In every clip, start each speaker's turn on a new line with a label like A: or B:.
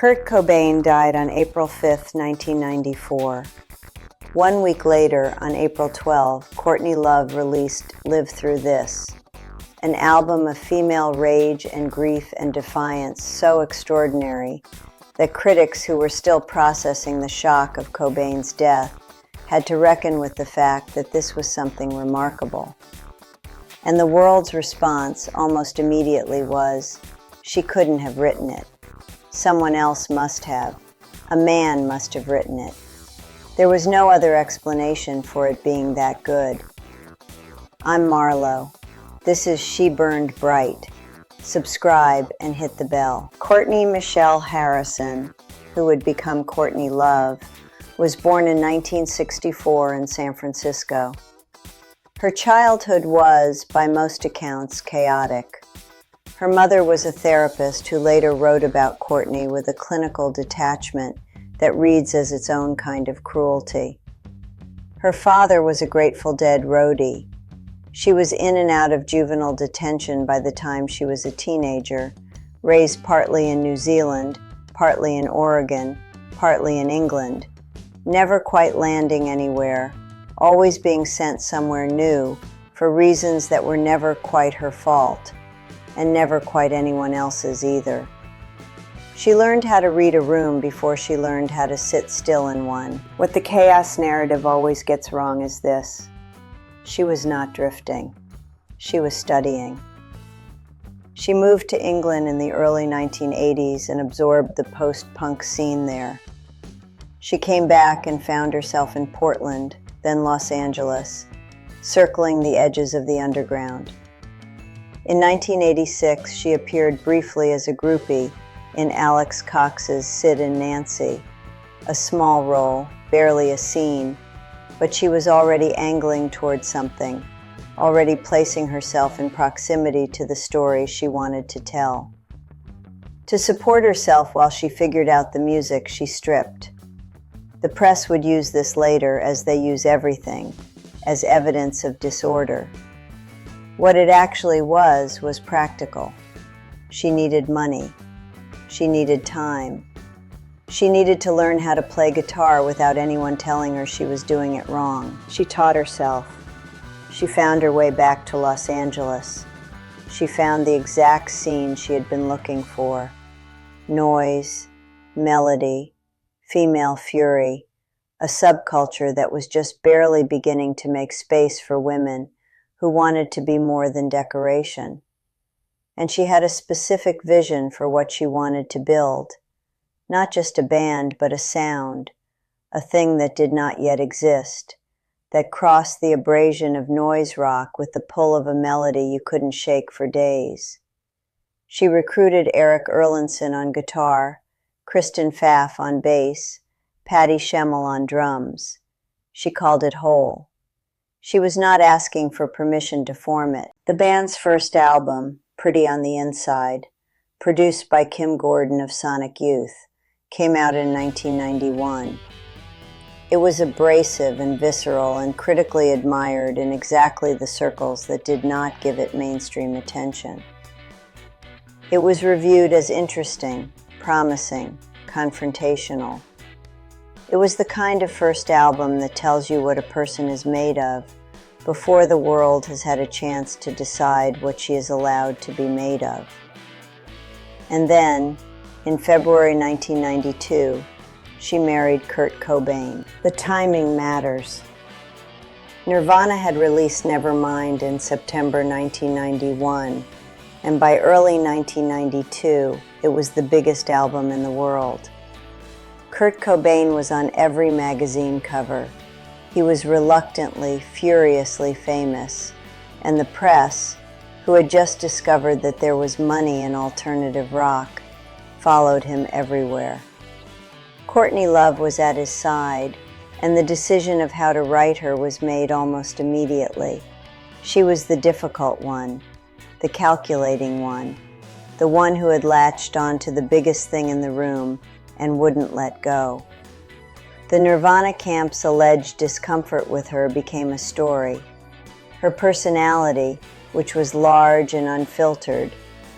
A: Kurt Cobain died on April 5, 1994. 1 week later, on April 12, Courtney Love released Live Through This, an album of female rage and grief and defiance so extraordinary that critics who were still processing the shock of Cobain's death had to reckon with the fact that this was something remarkable. And the world's response almost immediately was, she couldn't have written it. Someone else must have. A man must have written it. There was no other explanation for it being that good. I'm Marlo. This is She Burned Bright. Subscribe and hit the bell. Courtney Michelle Harrison, who would become Courtney Love, was born in 1964 in San Francisco. Her childhood was, by most accounts, chaotic. Her mother was a therapist who later wrote about Courtney with a clinical detachment that reads as its own kind of cruelty. Her father was a Grateful Dead roadie. She was in and out of juvenile detention by the time she was a teenager, raised partly in New Zealand, partly in Oregon, partly in England, never quite landing anywhere, always being sent somewhere new for reasons that were never quite her fault, and never quite anyone else's either. She learned how to read a room before she learned how to sit still in one. What the chaos narrative always gets wrong is this: she was not drifting. She was studying. She moved to England in the early 1980s and absorbed the post-punk scene there. She came back and found herself in Portland, then Los Angeles, circling the edges of the underground. In 1986, she appeared briefly as a groupie in Alex Cox's Sid and Nancy, a small role, barely a scene, but she was already angling towards something, already placing herself in proximity to the story she wanted to tell. To support herself while she figured out the music, she stripped. The press would use this later, as they use everything, as evidence of disorder. What it actually was practical. She needed money. She needed time. She needed to learn how to play guitar without anyone telling her she was doing it wrong. She taught herself. She found her way back to Los Angeles. She found the exact scene she had been looking for. Noise, melody, female fury, a subculture that was just barely beginning to make space for women who wanted to be more than decoration. And she had a specific vision for what she wanted to build. Not just a band, but a sound, a thing that did not yet exist, that crossed the abrasion of noise rock with the pull of a melody you couldn't shake for days. She recruited Eric Erlandson on guitar, Kristen Pfaff on bass, Patty Schemmel on drums. She called it whole. She was not asking for permission to form it. The band's first album, Pretty on the Inside, produced by Kim Gordon of Sonic Youth, came out in 1991. It was abrasive and visceral and critically admired in exactly the circles that did not give it mainstream attention. It was reviewed as interesting, promising, confrontational. It was the kind of first album that tells you what a person is made of before the world has had a chance to decide what she is allowed to be made of. And then, in February 1992, she married Kurt Cobain. The timing matters. Nirvana had released Nevermind in September 1991, and by early 1992, it was the biggest album in the world. Kurt Cobain was on every magazine cover. He was reluctantly, furiously famous, and the press, who had just discovered that there was money in alternative rock, followed him everywhere. Courtney Love was at his side, and the decision of how to write her was made almost immediately. She was the difficult one, the calculating one, the one who had latched onto the biggest thing in the room and wouldn't let go. The Nirvana camp's alleged discomfort with her became a story. Her personality, which was large and unfiltered,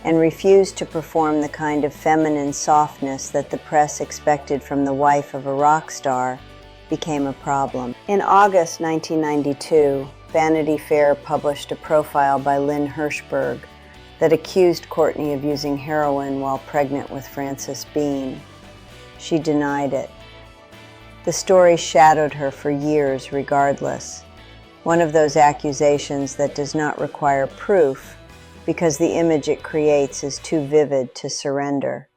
A: and refused to perform the kind of feminine softness that the press expected from the wife of a rock star, became a problem. In August 1992, Vanity Fair published a profile by Lynn Hirschberg that accused Courtney of using heroin while pregnant with Frances Bean. She denied it. The story shadowed her for years regardless. One of those accusations that does not require proof because the image it creates is too vivid to surrender.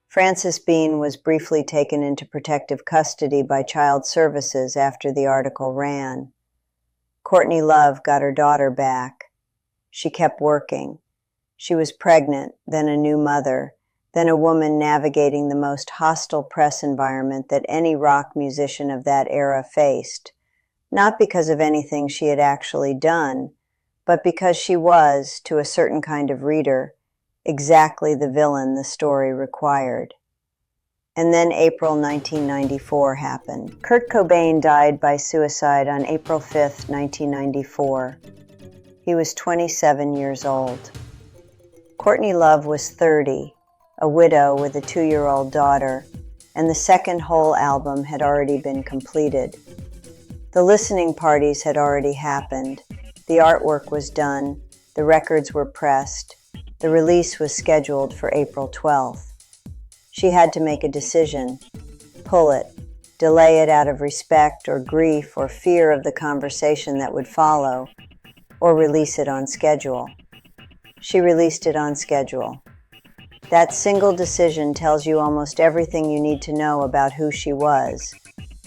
A: Frances Bean was briefly taken into protective custody by Child Services after the article ran. Courtney Love got her daughter back. She kept working. She was pregnant, then a new mother, then a woman navigating the most hostile press environment that any rock musician of that era faced, not because of anything she had actually done, but because she was, to a certain kind of reader, exactly the villain the story required. And then April 1994 happened. Kurt Cobain died by suicide on April 5, 1994. He was 27 years old. Courtney Love was 30, a widow with a 2-year-old daughter, and the second whole album had already been completed. The listening parties had already happened. The artwork was done. The records were pressed. The release was scheduled for April 12th. She had to make a decision. Pull it. Delay it out of respect or grief or fear of the conversation that would follow, or release it on schedule. She released it on schedule. That single decision tells you almost everything you need to know about who she was,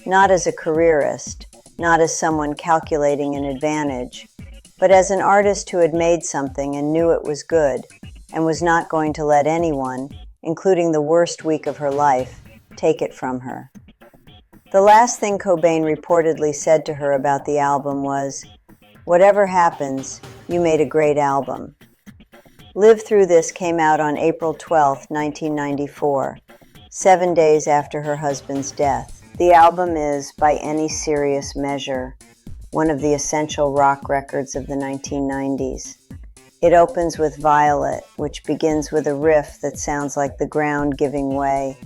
A: not as a careerist, not as someone calculating an advantage, but as an artist who had made something and knew it was good and was not going to let anyone, including the worst week of her life, take it from her. The last thing Cobain reportedly said to her about the album was, "Whatever happens, you made a great album." Live Through This came out on April 12, 1994, 7 days after her husband's death. The album is, by any serious measure, one of the essential rock records of the 1990s. It opens with Violet, which begins with a riff that sounds like the ground giving way,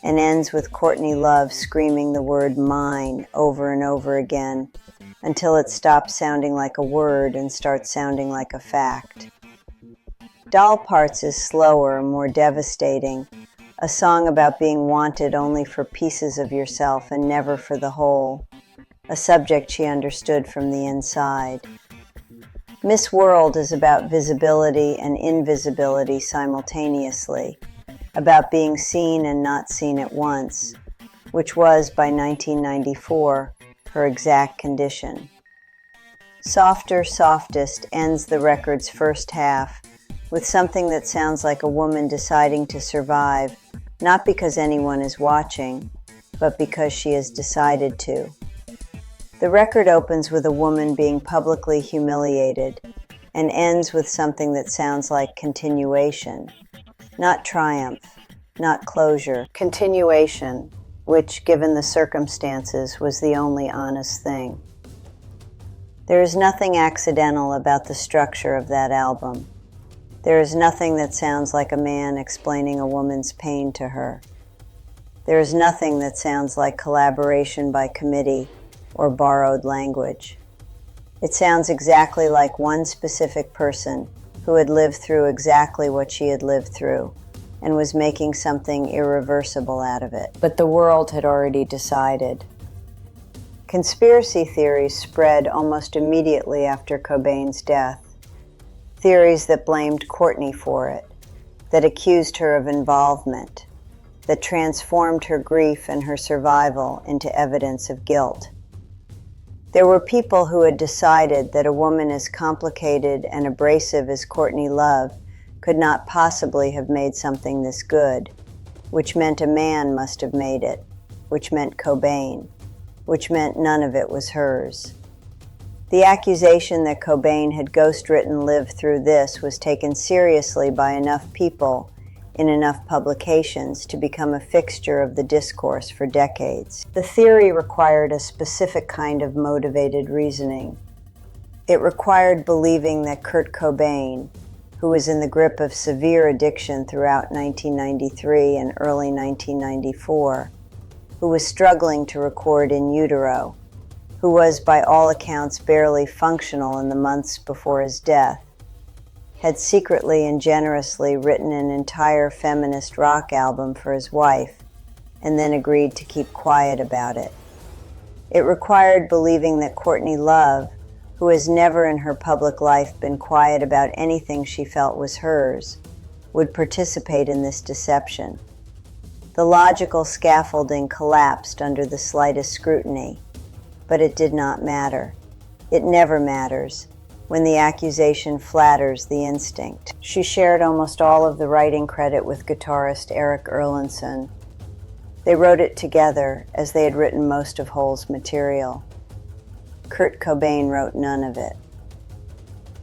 A: and ends with Courtney Love screaming the word mine over and over again, until it stops sounding like a word and starts sounding like a fact. Doll Parts is slower, more devastating, a song about being wanted only for pieces of yourself and never for the whole, a subject she understood from the inside. Miss World is about visibility and invisibility simultaneously, about being seen and not seen at once, which was, by 1994, her exact condition. Softer, Softest ends the record's first half with something that sounds like a woman deciding to survive, not because anyone is watching, but because she has decided to. The record opens with a woman being publicly humiliated and ends with something that sounds like continuation, not triumph, not closure, continuation, which, given the circumstances, was the only honest thing. There is nothing accidental about the structure of that album. There is nothing that sounds like a man explaining a woman's pain to her. There is nothing that sounds like collaboration by committee or borrowed language. It sounds exactly like one specific person who had lived through exactly what she had lived through and was making something irreversible out of it. But the world had already decided. Conspiracy theories spread almost immediately after Cobain's death. Theories that blamed Courtney for it, that accused her of involvement, that transformed her grief and her survival into evidence of guilt. There were people who had decided that a woman as complicated and abrasive as Courtney Love could not possibly have made something this good, which meant a man must have made it, which meant Cobain, which meant none of it was hers. The accusation that Cobain had ghostwritten Live Through This was taken seriously by enough people in enough publications to become a fixture of the discourse for decades. The theory required a specific kind of motivated reasoning. It required believing that Kurt Cobain, who was in the grip of severe addiction throughout 1993 and early 1994, who was struggling to record in utero, who was, by all accounts, barely functional in the months before his death, had secretly and generously written an entire feminist rock album for his wife, and then agreed to keep quiet about it. It required believing that Courtney Love, who has never in her public life been quiet about anything she felt was hers, would participate in this deception. The logical scaffolding collapsed under the slightest scrutiny, but it did not matter. It never matters when the accusation flatters the instinct. She shared almost all of the writing credit with guitarist Eric Erlandson. They wrote it together, as they had written most of Hole's material. Kurt Cobain wrote none of it.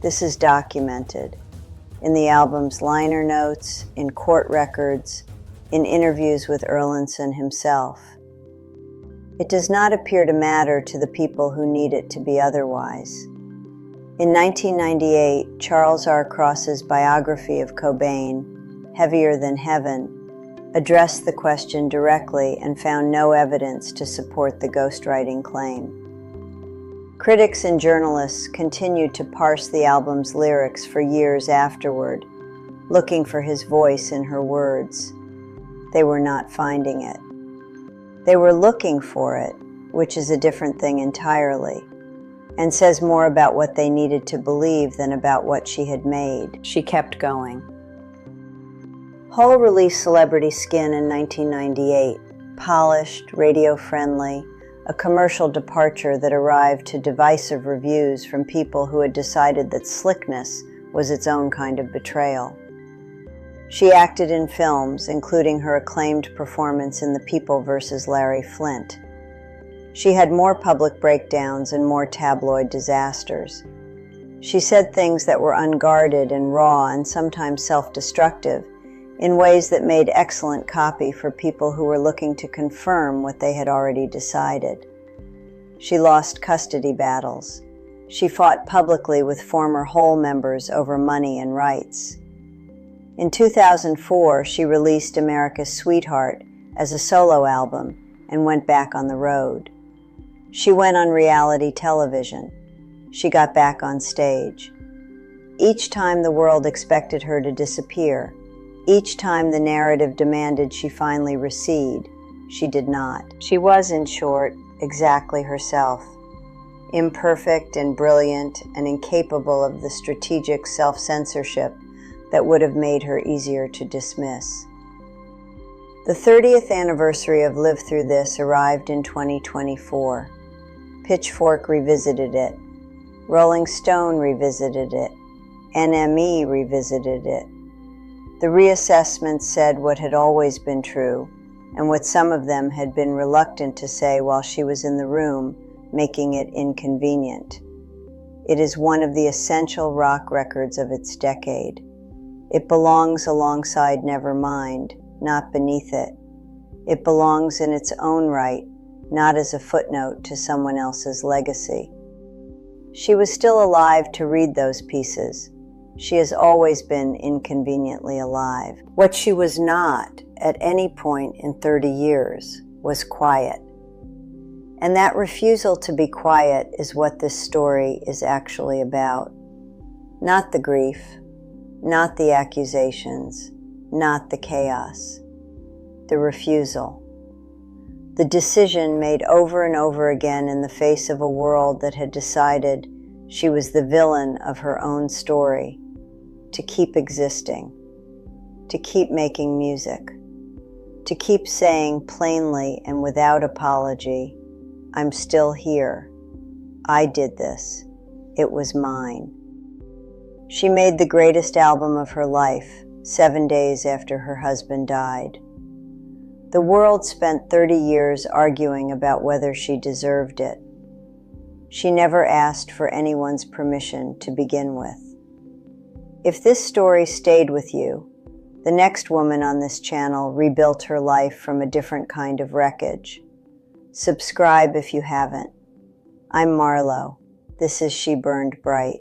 A: This is documented in the album's liner notes, in court records, in interviews with Erlandson himself. It does not appear to matter to the people who need it to be otherwise. In 1998, Charles R. Cross's biography of Cobain, Heavier Than Heaven, addressed the question directly and found no evidence to support the ghostwriting claim. Critics and journalists continued to parse the album's lyrics for years afterward, looking for his voice in her words. They were not finding it. They were looking for it, which is a different thing entirely, and says more about what they needed to believe than about what she had made. She kept going. Hole released Celebrity Skin in 1998, polished, radio-friendly, a commercial departure that arrived to divisive reviews from people who had decided that slickness was its own kind of betrayal. She acted in films, including her acclaimed performance in The People vs. Larry Flynt. She had more public breakdowns and more tabloid disasters. She said things that were unguarded and raw and sometimes self-destructive, in ways that made excellent copy for people who were looking to confirm what they had already decided. She lost custody battles. She fought publicly with former Hole members over money and rights. In 2004, she released America's Sweetheart as a solo album and went back on the road. She went on reality television. She got back on stage. Each time the world expected her to disappear, each time the narrative demanded she finally recede, she did not. She was, in short, exactly herself, imperfect and brilliant and incapable of the strategic self-censorship that would have made her easier to dismiss. The 30th anniversary of Live Through This arrived in 2024. Pitchfork revisited it. Rolling Stone revisited it. NME revisited it. The reassessments said what had always been true, and what some of them had been reluctant to say while she was in the room, making it inconvenient. It is one of the essential rock records of its decade. It belongs alongside Nevermind, not beneath it. It belongs in its own right, not as a footnote to someone else's legacy. She was still alive to read those pieces. She has always been inconveniently alive. What she was not, at any point in 30 years, was quiet. And that refusal to be quiet is what this story is actually about. Not the grief, not the accusations, not the chaos. The refusal. The decision made over and over again in the face of a world that had decided she was the villain of her own story, to keep existing, to keep making music, to keep saying plainly and without apology, I'm still here. I did this. It was mine. She made the greatest album of her life 7 days after her husband died. The world spent 30 years arguing about whether she deserved it. She never asked for anyone's permission to begin with. If this story stayed with you, the next woman on this channel rebuilt her life from a different kind of wreckage. Subscribe if you haven't. I'm Marlo. This is She Burned Bright.